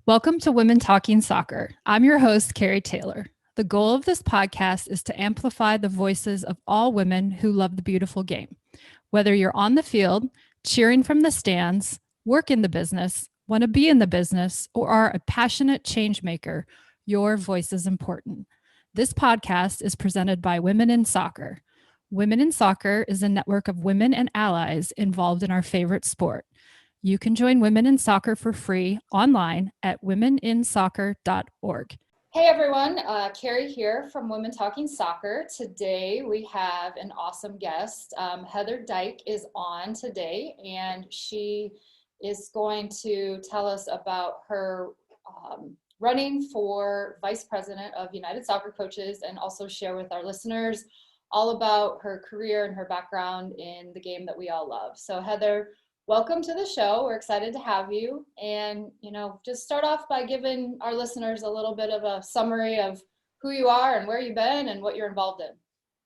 Welcome to Women Talking Soccer. I'm your host, Carrie Taylor. The goal of this podcast is to amplify the voices of all women who love the beautiful game. Whether you're on the field, cheering from the stands, work in the business, want to be in the business, or are a passionate change maker, your voice is important. This podcast is presented by Women in Soccer. Women in Soccer is a network of women and allies involved in our favorite sport. You can join Women in Soccer for free online at womeninsoccer.org. Hey everyone, Carrie here from Women Talking Soccer. Today we have an awesome guest. Heather Dyche is on today, and she is going to tell us about her running for Vice President of United Soccer Coaches, and also share with our listeners all about her career and her background in the game that we all love. So Heather, welcome to the show. We're excited to have you. And, just start off by giving our listeners a little bit of a summary of who you are and where you've been and what you're involved in.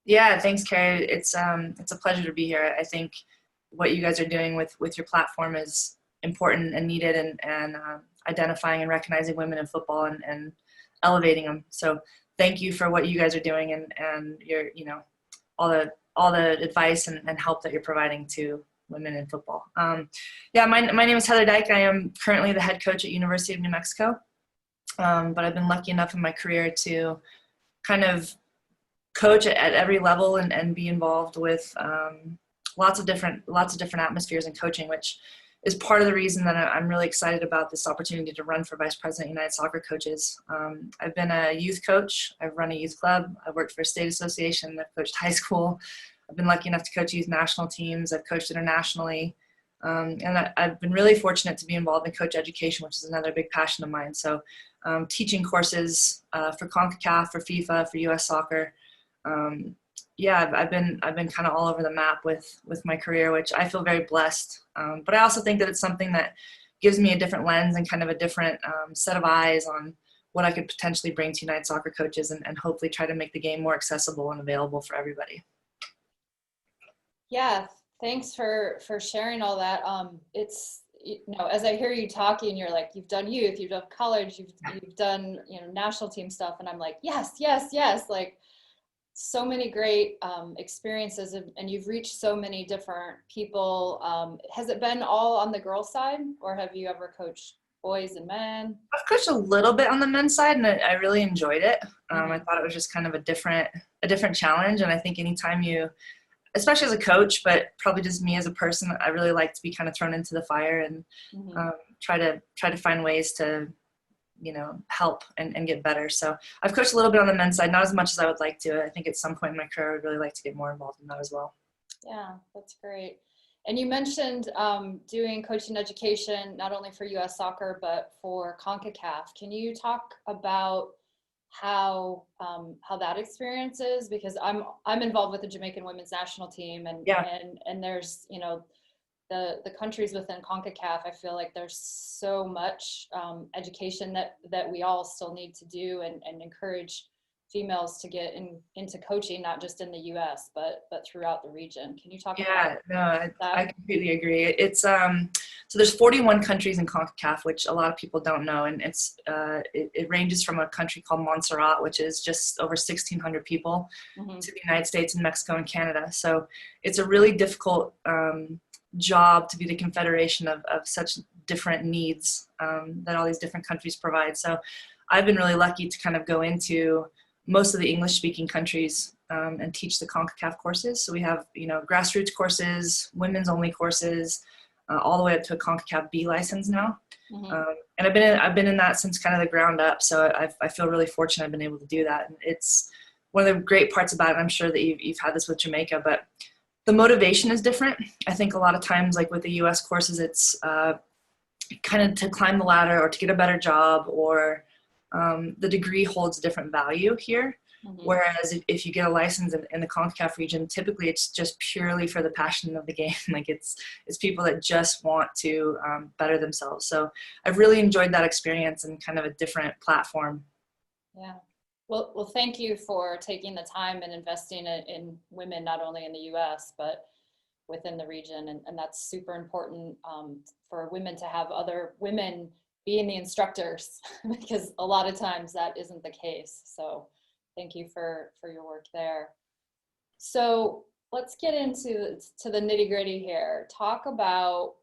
Yeah, thanks, Carrie. It's a pleasure to be here. I think what you guys are doing with your platform is important and needed, and identifying and recognizing women in football and elevating them. So thank you for what you guys are doing and your, all the advice and help that you're providing to women in football. My name is Heather Dyche. I am currently the head coach at University of New Mexico, but I've been lucky enough in my career to kind of coach at every level and be involved with lots of different atmospheres in coaching, which is part of the reason that I'm really excited about this opportunity to run for Vice President of United Soccer Coaches. I've been a youth coach. I've run a youth club. I've worked for a state association. I've coached high school. I've been lucky enough to coach youth national teams. I've coached internationally. And I've been really fortunate to be involved in coach education, which is another big passion of mine. So teaching courses for CONCACAF, for FIFA, for US Soccer. I've been kind of all over the map with my career, which I feel very blessed. But I also think that it's something that gives me a different lens and kind of a different set of eyes on what I could potentially bring to United Soccer Coaches and hopefully try to make the game more accessible and available for everybody. Yeah, thanks for sharing all that. It's, as I hear you talking, you're like, you've done youth, you've done college, you've done, national team stuff. And I'm like, yes. Like, so many great experiences, and you've reached so many different people. Has it been all on the girls' side, or have you ever coached boys and men? I've coached a little bit on the men's side, and I really enjoyed it. I thought it was just kind of a different challenge, and I think anytime you, especially as a coach, but probably just me as a person, I really like to be kind of thrown into the fire and try to find ways to help and get better. So I've coached a little bit on the men's side, not as much as I would like to. I think at some point in my career, I would really like to get more involved in that as well. Yeah, that's great. And you mentioned doing coaching education, not only for US Soccer, but for CONCACAF. Can you talk about how that experience is? Because I'm involved with the Jamaican women's national team, and there's, the countries within CONCACAF, I feel like there's so much education that we all still need to do and encourage females to get into coaching, not just in the US, but throughout the region. Can you talk about that? I completely agree. It's so there's 41 countries in CONCACAF, which a lot of people don't know, and it ranges from a country called Montserrat, which is just over 1,600 people, to the United States and Mexico and Canada. So it's a really difficult job to be the confederation of such different needs that all these different countries provide. So I've been really lucky to kind of go into most of the English-speaking countries and teach the CONCACAF courses. So we have, grassroots courses, women's-only courses, all the way up to a CONCACAF B license now. And I've been in that since kind of the ground up. So I feel really fortunate I've been able to do that. And it's one of the great parts about it. I'm sure that you've had this with Jamaica, but the motivation is different. I think a lot of times, like with the U.S. courses, it's kind of to climb the ladder or to get a better job, or the degree holds a different value here. Whereas if you get a license in the CONCACAF region, typically it's just purely for the passion of the game. Like it's people that just want to better themselves. So I've really enjoyed that experience and kind of a different platform. Yeah. Well, thank you for taking the time and investing in women, not only in the U.S., but within the region. And that's super important for women to have other women being the instructors, because a lot of times that isn't the case. So thank you for your work there. So let's get into the nitty gritty here. Talk about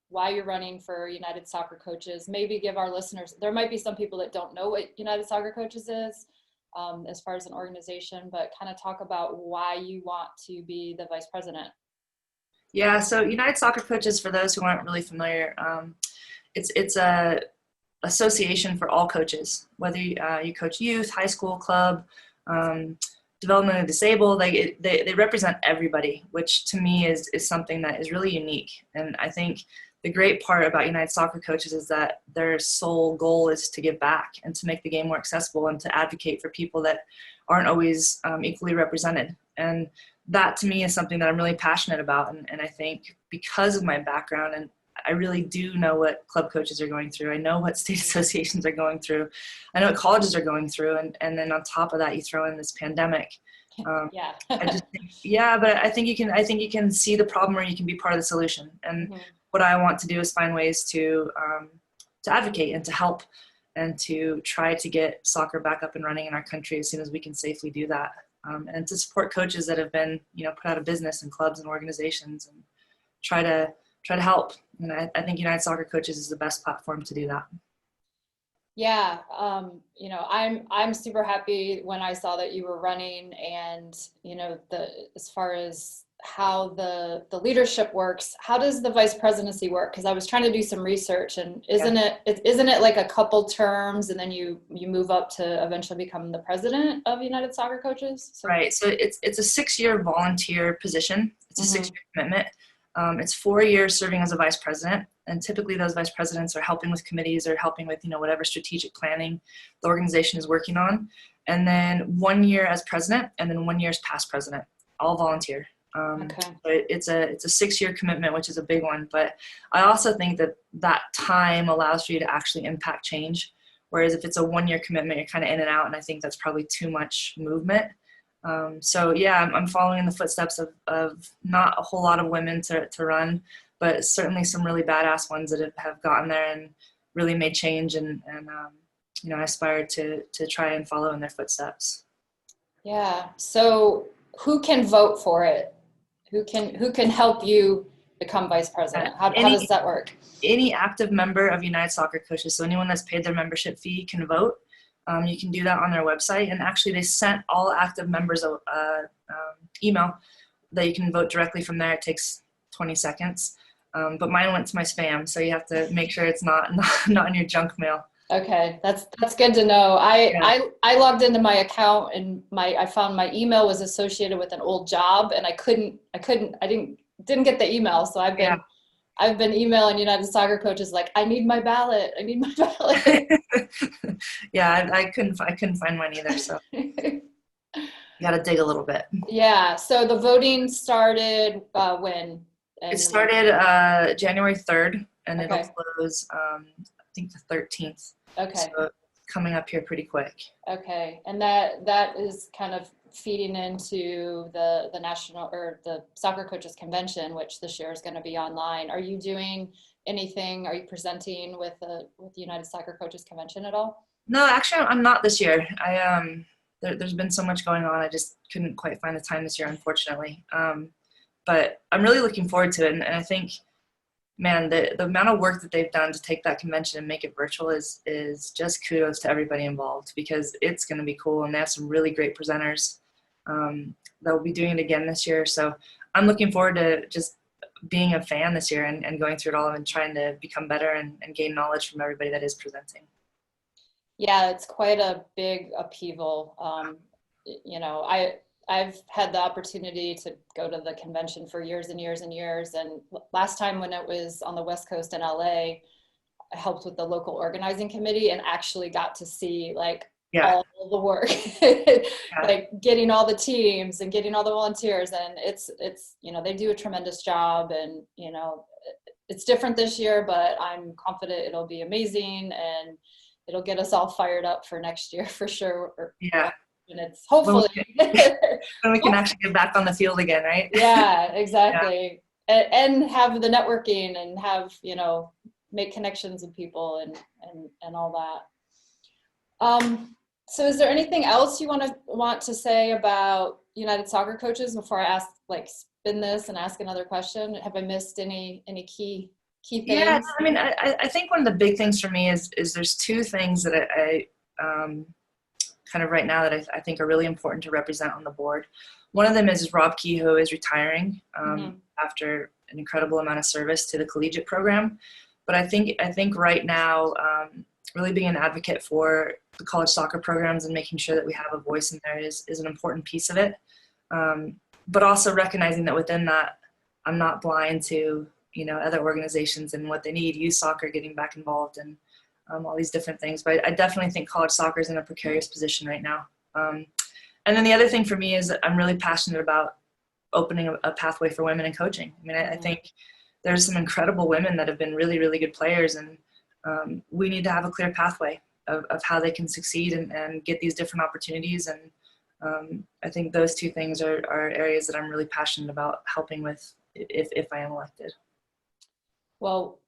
why you're running for United Soccer Coaches. Maybe give our listeners, there might be some people that don't know what United Soccer Coaches is as far as an organization, but kind of talk about why you want to be the vice president. Yeah, so United Soccer Coaches, for those who aren't really familiar, it's a association for all coaches, whether you coach youth, high school, club, developmentally disabled. Like they represent everybody, which to me is something that is really unique. And I think the great part about United Soccer Coaches is that their sole goal is to give back and to make the game more accessible and to advocate for people that aren't always equally represented. And that to me is something that I'm really passionate about. And I think because of my background, and I really do know what club coaches are going through. I know what state associations are going through. I know what colleges are going through. And then on top of that, you throw in this pandemic. Yeah. I just think, yeah, but I think you can see the problem, or you can be part of the solution. And what I want to do is find ways to advocate and to help and to try to get soccer back up and running in our country as soon as we can safely do that. And to support coaches that have been, put out of business in clubs and organizations, and try to help. And I think United Soccer Coaches is the best platform to do that. Yeah, I'm super happy when I saw that you were running, and as far as how the leadership works, how does the vice presidency work? Because I was trying to do some research, and isn't it like a couple terms, and then you move up to eventually become the president of United Soccer Coaches? So, right. So it's a 6-year volunteer position. It's a 6-year commitment. It's 4 years serving as a vice president, and typically those vice presidents are helping with committees or helping with whatever strategic planning the organization is working on, and then 1 year as president, and then 1 year as past president, all volunteer. But it's a 6-year commitment, which is a big one. But I also think that time allows for you to actually impact change, whereas if it's a 1-year commitment, you're kind of in and out, and I think that's probably too much movement. So yeah, I'm following in the footsteps of not a whole lot of women to run, but certainly some really badass ones that have gotten there and really made change, and I aspire to try and follow in their footsteps. Yeah. So who can vote for it? Who can help you become vice president? How does that work? Any active member of United Soccer Coaches, so anyone that's paid their membership fee, can vote. You can do that on their website, and actually they sent all active members a email that you can vote directly from there. It takes 20 seconds, but mine went to my spam, so you have to make sure it's not in your junk mail. Okay, that's good to know. I logged into my account, and I found my email was associated with an old job, and I didn't get the email, so I've been emailing United Soccer Coaches like, I need my ballot. Yeah, I couldn't find mine either, so you got to dig a little bit. Yeah. So the voting started when? It started January 3rd, and Okay. it'll close I think the 13th. Okay. So coming up here pretty quick. Okay, and that is kind of feeding into the national, or the Soccer Coaches Convention, which this year is going to be online. Are you doing anything? Are you presenting with the United Soccer Coaches Convention at all? No, actually, I'm not this year. There's been so much going on. I just couldn't quite find the time this year, unfortunately. But I'm really looking forward to it, and I think, man, the amount of work that they've done to take that convention and make it virtual is just kudos to everybody involved, because it's going to be cool, and they have some really great presenters that will be doing it again this year. So I'm looking forward to just being a fan this year and going through it all and trying to become better and gain knowledge from everybody that is presenting. Yeah, it's quite a big upheaval. I've had the opportunity to go to the convention for years and years and years. And last time when it was on the West Coast in LA, I helped with the local organizing committee and actually got to see all the work, like getting all the teams and getting all the volunteers. And it's they do a tremendous job, and it's different this year, but I'm confident it'll be amazing, and it'll get us all fired up for next year for sure. Yeah. And it's hopefully when we can actually get back on the field again, right? Yeah, exactly. Yeah. And have the networking and have make connections with people and all that. So is there anything else you want to say about United Soccer Coaches before I spin this and ask another question? Have I missed any key things? Yeah, I mean, I think one of the big things for me is there's two things that I kind of right now that I think are really important to represent on the board. One of them is Rob Kehoe is retiring after an incredible amount of service to the collegiate program. But I think right now, really being an advocate for the college soccer programs and making sure that we have a voice in there is an important piece of it. But also recognizing that within that, I'm not blind to other organizations and what they need, youth soccer getting back involved and all these different things. But I definitely think college soccer is in a precarious position right now. And then the other thing for me is that I'm really passionate about opening a pathway for women in coaching. I mean, I think there's some incredible women that have been really, really good players, and we need to have a clear pathway of how they can succeed and get these different opportunities. And I think those two things are areas that I'm really passionate about helping with if I am elected. Well,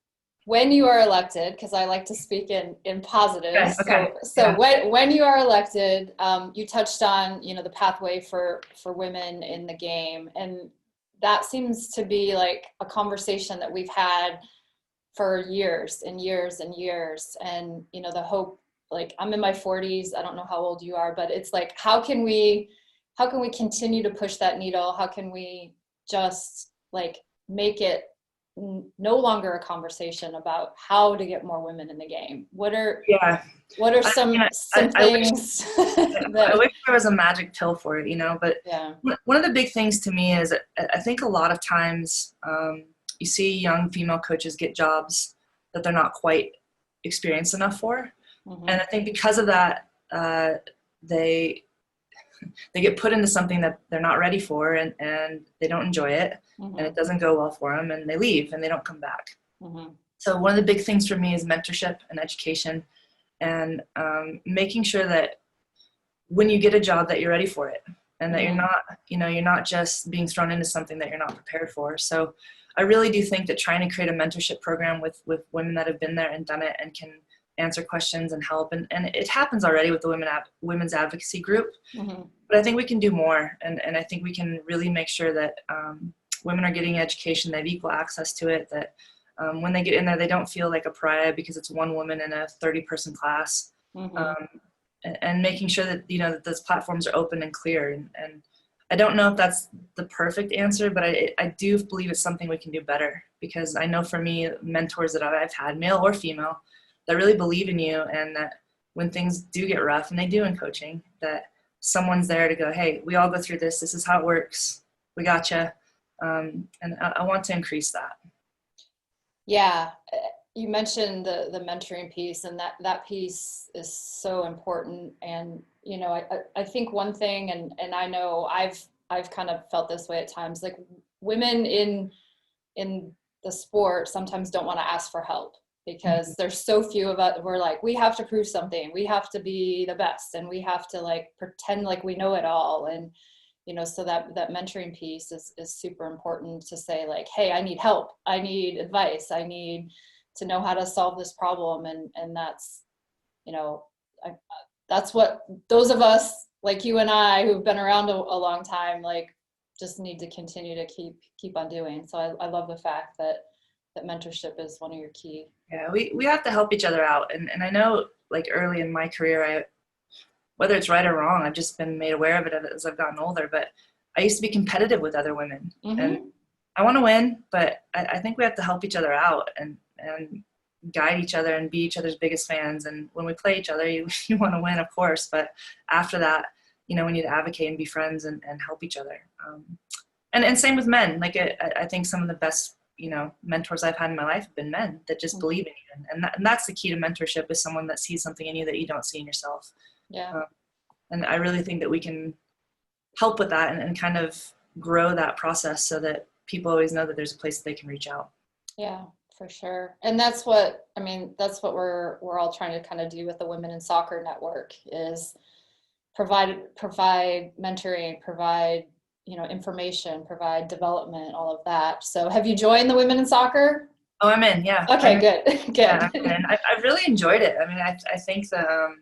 when you are elected, because I like to speak in positives. Okay. So when you are elected, you touched on, the pathway for women in the game. And that seems to be like a conversation that we've had for years and years and years. And, the hope, like I'm in my 40s, I don't know how old you are, but it's like, how can we continue to push that needle? How can we just make it no longer a conversation about how to get more women in the game? What are some things I wish there was a magic pill for it, but yeah. One of the big things to me is I think a lot of times you see young female coaches get jobs that they're not quite experienced enough for. And I think because of that, they get put into something that they're not ready for, and they don't enjoy it, and it doesn't go well for them, and they leave and they don't come back. So one of the big things for me is mentorship and education, and making sure that when you get a job that you're ready for it, and that you're not just being thrown into something that you're not prepared for. So I really do think that trying to create a mentorship program with women that have been there and done it and can answer questions and help, and it happens already with the women's advocacy group, but I think we can do more, and I think we can really make sure that women are getting education, they have equal access to it, that when they get in there they don't feel like a pariah because it's one woman in a 30-person class, and making sure that that those platforms are open and clear, and I don't know if that's the perfect answer, but I do believe it's something we can do better, because I know for me, mentors that I've had, male or female, that really believe in you, and that when things do get rough, and they do in coaching, that someone's there to go, hey, we all go through this. This is how it works. We gotcha. And I want to increase that. Yeah. You mentioned the mentoring piece, and that piece is so important. And, I think one thing, and I know I've kind of felt this way at times, like women in the sport sometimes don't want to ask for help, because there's so few of us. We're like, we have to prove something. We have to be the best, and we have to pretend like we know it all. And, so that mentoring piece is super important, to say hey, I need help. I need advice. I need to know how to solve this problem. And that's, that's what those of us like you and I who've been around a long time, just need to continue to keep on doing. So I love the fact that mentorship is one of your key. Yeah, we have to help each other out. And I know early in my career, whether it's right or wrong, I've just been made aware of it as I've gotten older, but I used to be competitive with other women, and I want to win, but I think we have to help each other out and guide each other and be each other's biggest fans. And when we play each other, you want to win, of course, but after that, we need to advocate and be friends and help each other. And same with men. I think some of the best mentors I've had in my life have been men that just believe in you. And that's the key to mentorship, is someone that sees something in you that you don't see in yourself. Yeah. And I really think that we can help with that and kind of grow that process so that people always know that there's a place that they can reach out. Yeah, for sure. And that's what we're all trying to kind of do with the Women in Soccer Network, is provide mentoring, provide information, provide development, all of that. So have you joined the Women in Soccer? Oh, I'm in. Yeah. Okay, good, Yeah, good. and I've really enjoyed it. I mean, I think that,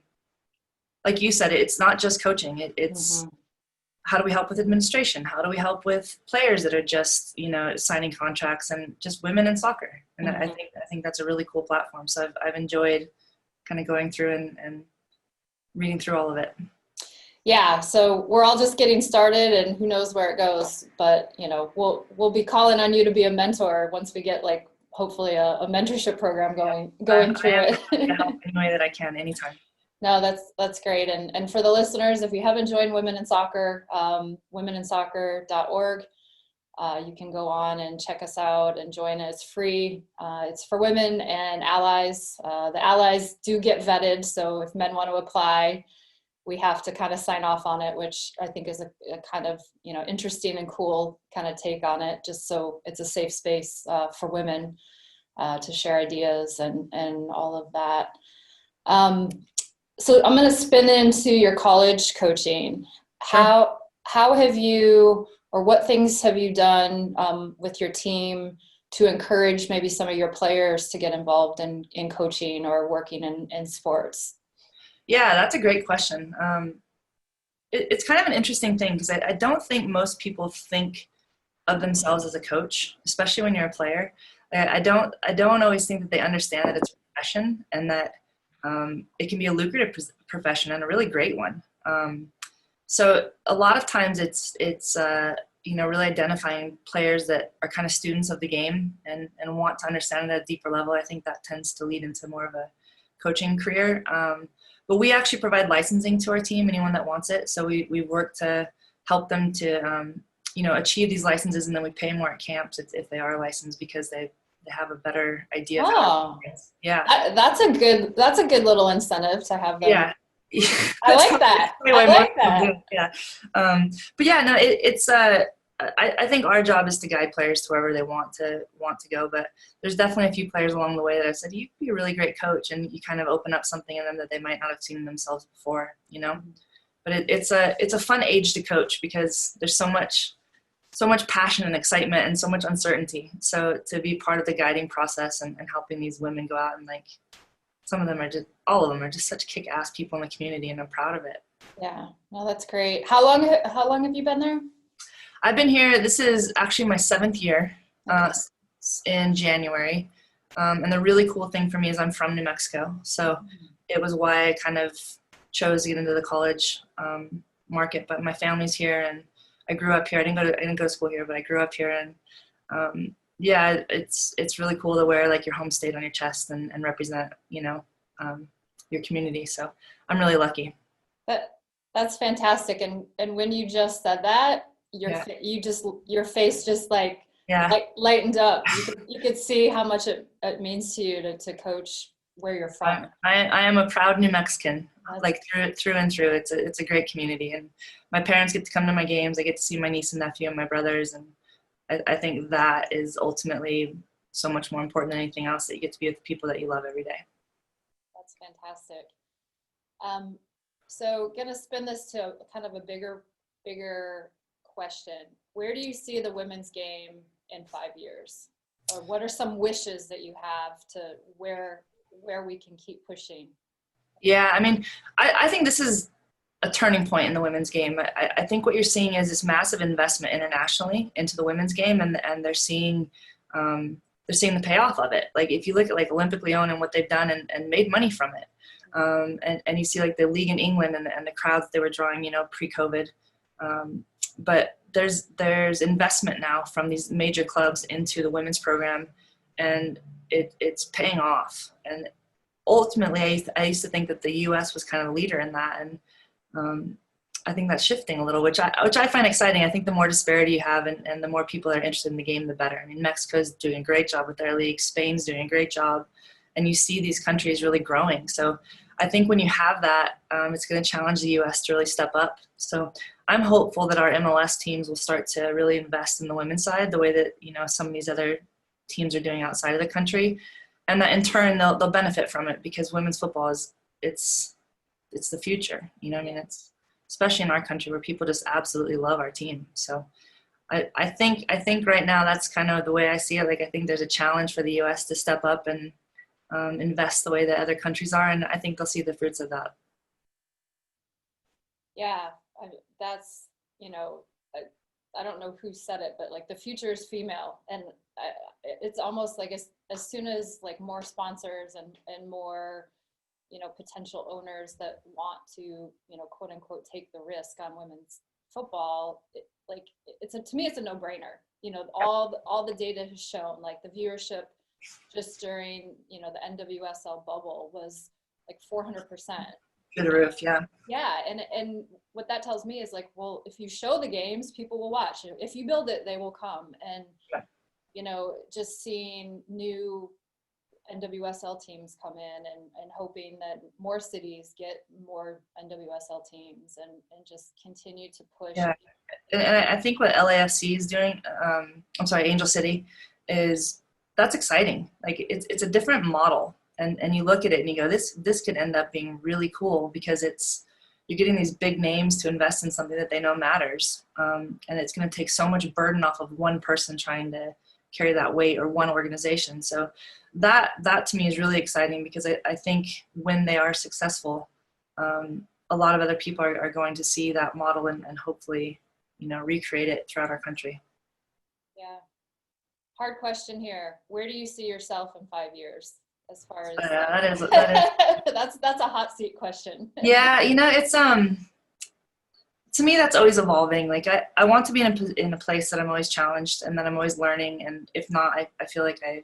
like you said, it's not just coaching. It's Mhm. how do we help with administration? How do we help with players that are just, signing contracts, and just women in soccer? And Mhm. I think that's a really cool platform. So I've enjoyed kind of going through and reading through all of it. Yeah, so we're all just getting started, and who knows where it goes. But we'll be calling on you to be a mentor once we get like hopefully a mentorship program going I through am happy to help it. any way that I can, anytime. No, that's great. And for the listeners, if you haven't joined Women in Soccer, womeninsoccer.org, you can go on and check us out and join it. It's free. It's for women and allies. The allies do get vetted, so if men want to apply, we have to kind of sign off on it, which I think is a kind of interesting and cool kind of take on it. Just so it's a safe space for women to share ideas and all of that. Um, so I'm going to spin into your college coaching. Sure. How have you, or what things have you done with your team to encourage maybe some of your players to get involved in coaching or working in sports? Yeah, that's a great question. It's kind of an interesting thing because I don't think most people think of themselves as a coach, especially when you're a player. I don't always think that they understand that it's a profession, and that it can be a lucrative profession and a really great one. So a lot of times it's really identifying players that are kind of students of the game and want to understand it at a deeper level. I think that tends to lead into more of a coaching career. But we actually provide licensing to our team, anyone that wants it. So we work to help them to achieve these licenses, and then we pay more at camps if they are licensed, because they have a better idea of how to Oh, do things. Yeah. that's a good little incentive to have them. Yeah. I That's like probably that. why I most like people do that. it. Yeah. But yeah, no, it's I think our job is to guide players to wherever they want to go. But there's definitely a few players along the way that I've said, you could be a really great coach, and you kind of open up something in them that they might not have seen in themselves before. But it's a fun age to coach, because there's so much passion and excitement and so much uncertainty. So to be part of the guiding process and helping these women go out, and like, all of them are just such kick-ass people in the community, and I'm proud of it. Yeah, well, that's great. How long have you been there? I've been here, this is actually my 7th year, Okay. in January. And the really cool thing for me is I'm from New Mexico. So it was why I kind of chose to get into the college market. But my family's here, and I grew up here. I didn't go to school here, but I grew up here. And yeah, it's really cool to wear like your home state on your chest and represent, your community. So I'm really lucky. That's fantastic. And when you just said that, Yeah. your face just Yeah. lightened up. You could see how much it means to you to coach where you're from. I am a proud New Mexican, That's, like through and through. It's a great community, and my parents get to come to my games. I get to see my niece and nephew and my brothers, and I think that is ultimately so much more important than anything else, that you get to be with the people that you love every day. that's fantastic. Um, so gonna spin this to kind of a bigger question. Where do you see the women's game in 5 years? Or what are some wishes that you have to where we can keep pushing? Yeah, I mean, I think this is a turning point in the women's game. I think what you're seeing is this massive investment internationally into the women's game, and they're seeing the payoff of it. Like, if you look at like Olympic Lyon and what they've done and made money from it, and you see like the league in England and the crowds they were drawing, pre-COVID. But there's investment now from these major clubs into the women's program, and it's paying off. And ultimately, I used to think that the U.S. was kind of a leader in that, and I think that's shifting a little, which I find exciting. I think the more disparity you have, and the more people are interested in the game, the better. I mean, Mexico's doing a great job with their league. Spain's doing a great job, and you see these countries really growing. So I think when you have that, it's going to challenge the U.S. to really step up. So I'm hopeful that our MLS teams will start to really invest in the women's side the way that some of these other teams are doing outside of the country, and that in turn they'll benefit from it, because women's football it's the future. I mean, it's especially in our country where people just absolutely love our team. So I think right now that's kind of the way I see it. Like I think there's a challenge for the U.S. to step up and invest the way that other countries are, and I think they'll see the fruits of that. Yeah, that's, I don't know who said it, but like the future is female. And it's almost like as soon as like more sponsors and more, potential owners that want to, quote unquote, take the risk on women's football, to me, it's a no brainer. All the data has shown like the viewership just during, the NWSL bubble was like 400%. Through the roof, yeah. Yeah, and what that tells me is like, well, if you show the games, people will watch. If you build it, they will come. And just seeing new NWSL teams come in and hoping that more cities get more NWSL teams and just continue to push. Yeah, and I think what LAFC is doing, Angel City, that's exciting. Like it's a different model. And you look at it and you go, this could end up being really cool because you're getting these big names to invest in something that they know matters. And it's going to take so much burden off of one person trying to carry that weight or one organization. So that to me is really exciting because I think when they are successful, a lot of other people are going to see that model and hopefully, recreate it throughout our country. Yeah. Hard question here. Where do you see yourself in 5 years? As far as that is that's a hot seat question. Yeah, it's to me that's always evolving. Like I want to be in a place that I'm always challenged and that I'm always learning, and if not, I feel like I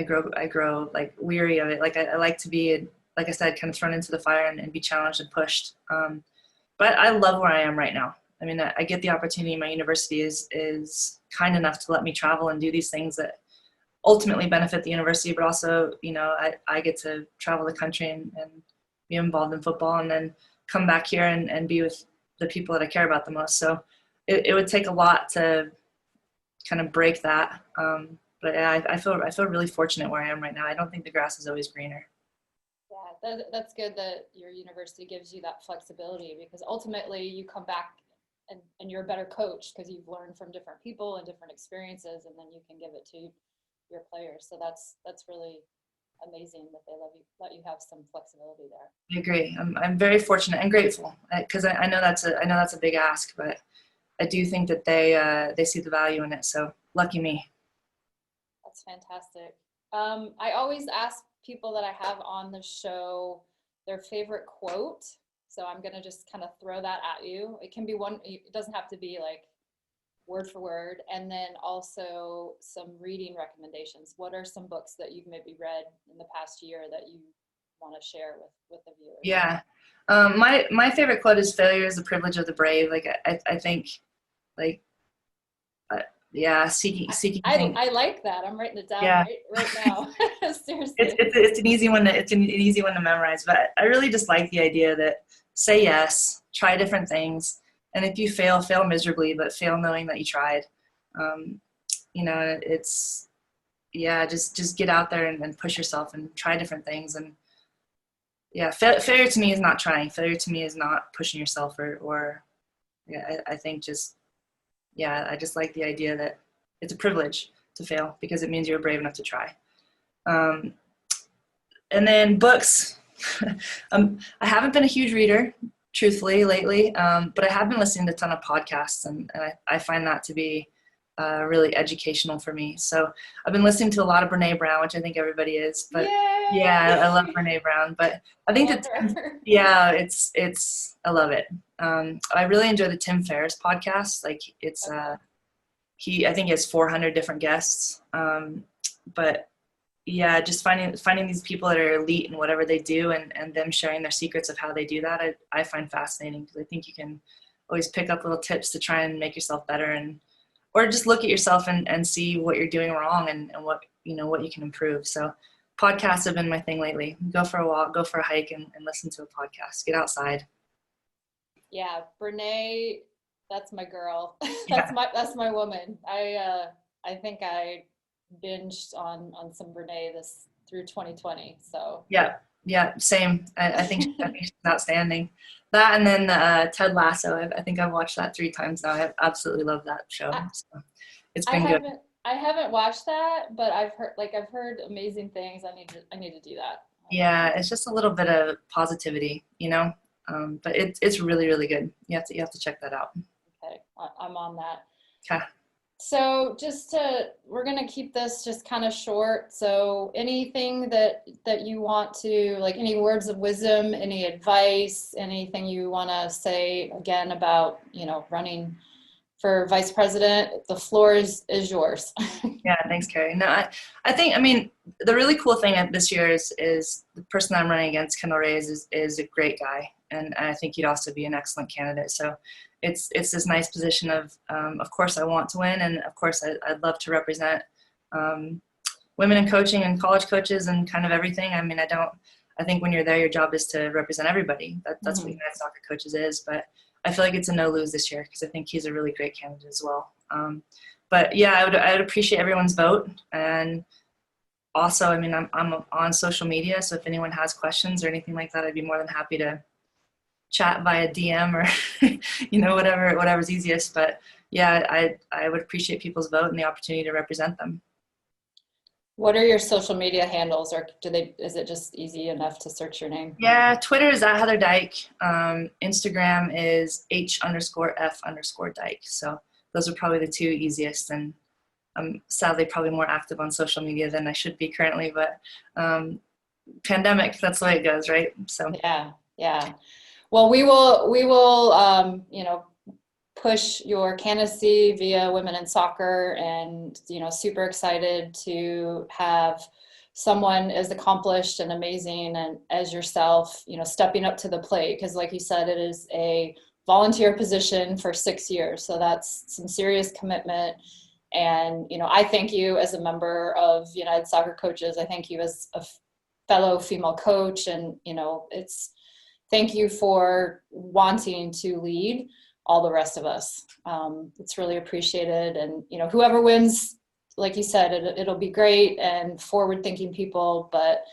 grow like weary of it. Like I like to be, like I said, kind of thrown into the fire and be challenged and pushed. But I love where I am right now. I mean, I get the opportunity. My university is kind enough to let me travel and do these things that ultimately benefit the university, but also, I get to travel the country and be involved in football and then come back here and be with the people that I care about the most. So it would take a lot to kind of break that. But I feel really fortunate where I am right now. I don't think the grass is always greener. Yeah, that's good that your university gives you that flexibility, because ultimately you come back and you're a better coach because you've learned from different people and different experiences, and then you can give it to your players. So that's really amazing that they let you have some flexibility there. I agree. I'm very fortunate and grateful because I know that's a big ask, but I do think that they see the value in it. So lucky me. That's fantastic. I always ask people that I have on the show their favorite quote. So I'm going to just kind of throw that at you. It can be one, it doesn't have to be like word for word. And then also some reading recommendations. What are some books that you've maybe read in the past year that you want to share with the viewers? Yeah. My favorite quote is "Failure is the privilege of the brave." Like I think, like, yeah, seeking. I like that. I'm writing it down right now. Seriously. It's an easy one. It's an easy one to memorize. But I really just like the idea that say yes, try different things, and if you fail miserably, but fail knowing that you tried. It's just get out there and push yourself and try different things. And yeah, failure to me is not trying. Failure to me is not pushing yourself or I think I just like the idea that it's a privilege to fail because it means you're brave enough to try. And then books. I haven't been a huge reader, truthfully, lately, but I have been listening to a ton of podcasts, and I find that to be really educational for me. So I've been listening to a lot of Brene Brown, which I think everybody is. But Yay! yeah, I love Brene Brown. But I think it's I love it. I really enjoy the Tim Ferriss podcast. Like it's I think he has 400 different guests. But yeah, just finding these people that are elite in whatever they do and them sharing their secrets of how they do that, I find fascinating because I think you can always pick up little tips to try and make yourself better or just look at yourself and see what you're doing wrong and what you can improve. So podcasts have been my thing lately. Go for a walk, go for a hike and listen to a podcast. Get outside. Yeah, Brene, that's my girl. That's my woman. I think I binged on some Brene through 2020. So yeah, Yeah, same. I think she's outstanding. That and then Ted Lasso. I think I've watched that 3 times now. I absolutely love that show. I, So it's I been good. haven't watched that, but I've heard amazing things. I need to do that. Yeah, it's just a little bit of positivity, but it's really really good. You have to check that out. Okay, I'm on that. Okay. So we're gonna keep this just kind of short. So anything that you want to, like, any words of wisdom, any advice, anything you want to say again about, running for vice president, the floor is yours. Yeah, thanks, Carrie. No, I think, I mean, the really cool thing this year is the person I'm running against, Kendall Reyes, is a great guy, and I think he'd also be an excellent candidate. So it's this nice position of course, I want to win, and of course, I'd love to represent women in coaching and college coaches and kind of everything. I mean, I think when you're there, your job is to represent everybody. That's what United Soccer Coaches is, but I feel like it's a no lose this year because I think he's a really great candidate as well. But yeah, I would appreciate everyone's vote. And also, I mean, I'm on social media, so if anyone has questions or anything like that, I'd be more than happy to chat via DM or whatever's easiest. But yeah, I would appreciate people's vote and the opportunity to represent them. What are your social media handles, or is it just easy enough to search your name? Yeah, Twitter is at Heather Dyche. Instagram is H_F_Dyche. So those are probably the 2 easiest, and I'm sadly probably more active on social media than I should be currently, but pandemic, that's the way it goes, right? So yeah. Well, we will push your candidacy via Women in Soccer, and super excited to have someone as accomplished and amazing and as yourself, stepping up to the plate, because like you said, it is a volunteer position for 6 years, so that's some serious commitment. And I thank you as a member of United Soccer Coaches. I thank you as a fellow female coach, and thank you for wanting to lead all the rest of us. It's really appreciated. And whoever wins, like you said, it'll be great and forward-thinking people, but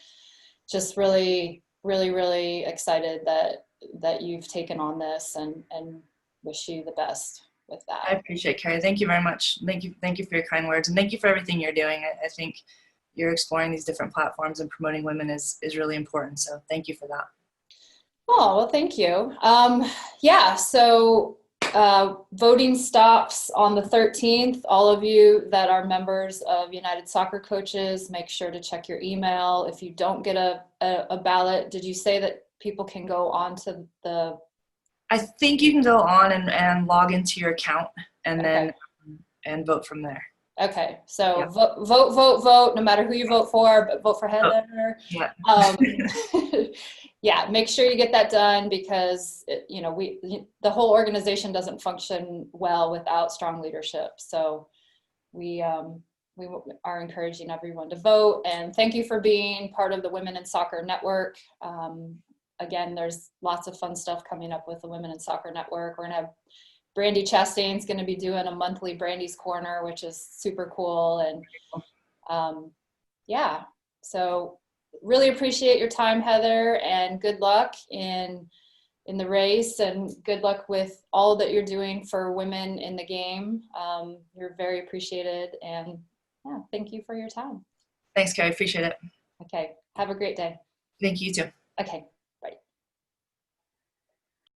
just really, really, really excited that you've taken on this, and wish you the best with that. I appreciate it, Carrie. Thank you very much. Thank you for your kind words, and thank you for everything you're doing. I think you're exploring these different platforms and promoting women is really important. So thank you for that. Oh, well, thank you. Yeah, so voting stops on the 13th. All of you that are members of United Soccer Coaches, make sure to check your email. If you don't get a ballot, did you say that people can go on to the... I think you can go on and log into your account and then and vote from there. Okay, so yeah. vote, no matter who you vote for, but vote for Heather. Yeah. Yeah, make sure you get that done, because the whole organization doesn't function well without strong leadership. So we are encouraging everyone to vote, and thank you for being part of the Women in Soccer Network. Again, there's lots of fun stuff coming up with the Women in Soccer Network. We're gonna have Brandy Chastain's going to be doing a monthly Brandy's Corner, which is super cool. And yeah, so really appreciate your time, Heather, and good luck in the race, and good luck with all that you're doing for women in the game. You're very appreciated, and yeah, thank you for your time. Thanks, Carrie. Appreciate it. Okay, have a great day. Thank you too. Okay.